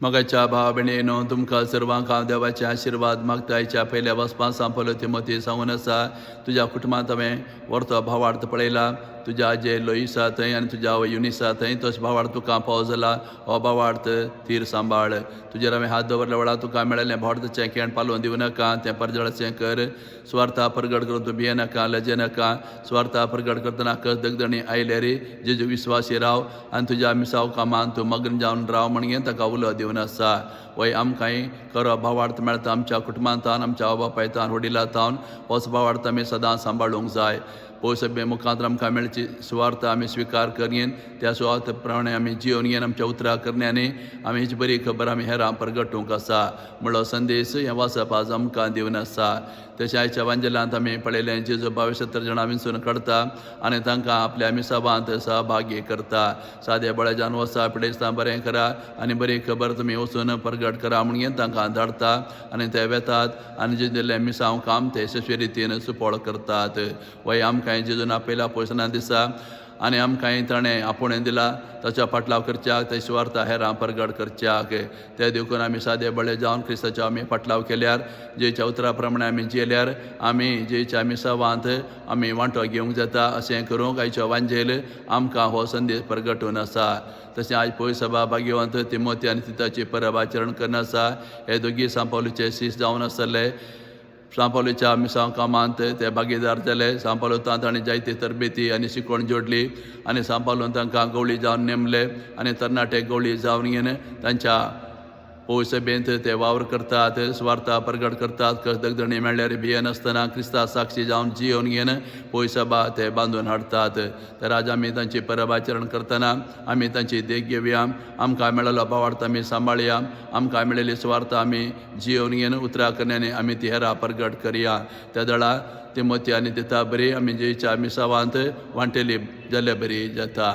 मगाच्या भाव भयणीनो तुमकां सर्वांक हांव देवाचे आशिर्वाद मागतायच्या पयल्या वचपां सांपलो तिमोथी सांगून आसा तुज्या कुटुंबांत हांवें व्हरतो भावार्थ पळयला तुज्या आजे लोईसा थंय आनी तुज्या आवय युनिसा थंय तोच भावार्थ तुका पावो जाला हो भावार्थ थीर सांबाळ तुजेर हांवें हात दवरल्या वेळार तुका मेळिल्लें भावार्थाचें केण पालोवन दिवं नाका तें परजळाचें कर स्वार्था परगट करून तूं भिये नाका लजे नाका स्वार्था परगट करतना कस दगदणी आयले रे जेजू विस्वासी राव आनी तुज्या मिसाव कामान तूं मग्न जावन राव म्हणगे ताका उलो दिवन आसा वय आमकांय खरो भावार्थ मेळटा आमच्या कुटुंबांतान आमच्या आवय बापायतान वडिलांतान होच भावार्थ आमी सदां सांबाळूंक जाय पळय मुखांतर आमकां मेळची सुवार्थ आमी स्विकार करयेन त्या सुवार्थ प्रमाणे आमी जिवन घेवन आमच्या उतरां करण्यानी आमी हेची बरी खबर आमी हेरां परगटूंक आसा म्हणलो संदेश हें वाचप आज आमकां दिवन आसा तशें आयच्या वांजेलांत आमी पळयलें जेजू 72 जाणां विंचून काडटा आनी तांकां आपल्या मिसाबांत सहभागी करता सादे बळेजान वचा पिडेस्तां बरें करा आनी बरी खबर तुमी वचून परगट करा म्हणून तांकां धाडटा आनी ते वेतात आनी जे दिल्लें मिसांव काम ते यशस्वी रितीन सुपळ करतात वय आमकां जेजून आपयला पोसना दिसा आनी आमकांय ताणें आपुणें दिला ताच्या फाटलाव करच्याक ते सुवार्थ हेरां परगट करच्याक ते देखून आमी सादे बळे जावन क्रिस्ताचो आमी फाटलाव केल्यार जेच्या उतरा प्रमाणे आमी जियेल्यार आमी जेच्या मिसावांत आमी वांटो घेवंक जाता अशें करूंक आयच्या वांजेल आमकां हो संदेश परगटून आसा तशें आयज पळय सभा भाग्यवंत तिमोथी आनी तिताची परब आचरण करना आसा हे दोगी सांपावलीचे सीस जावन आसतले सांपावलीच्या मिसांव कामांत ते भागीदार जाले सांपावलोतांत ताणें जायती तरबेती आनी शिकवण जोडली आनी सांपावलोन तांकां गवळी जावन नेमले आनी तरणाटे गवळी जावन घेवन तांच्या पळय सभेंत ते वावर करतात स्वार्था परगट करतात कस दगदणी मेळ्ळ्यार भियेन आसतना क्रिस्ता साक्षी जावन जिवन घेवन पळय सभा ते बांदून हाडटात तर आज आमी तांची परब आचरण करतना आमी तांची देख घेवया आमकां मेळिल्लो भावार्थ आमी सांबाळया आमकां मेळिल्ली स्वार्थ आमी जिवन घेवन उतरां करण्यानी आमी ती हेरां परगट करया त्या दळा तिमोथी आनी तिता बरी आमी जेच्या मिसावांत वांटेली जाल्यार बरी जाता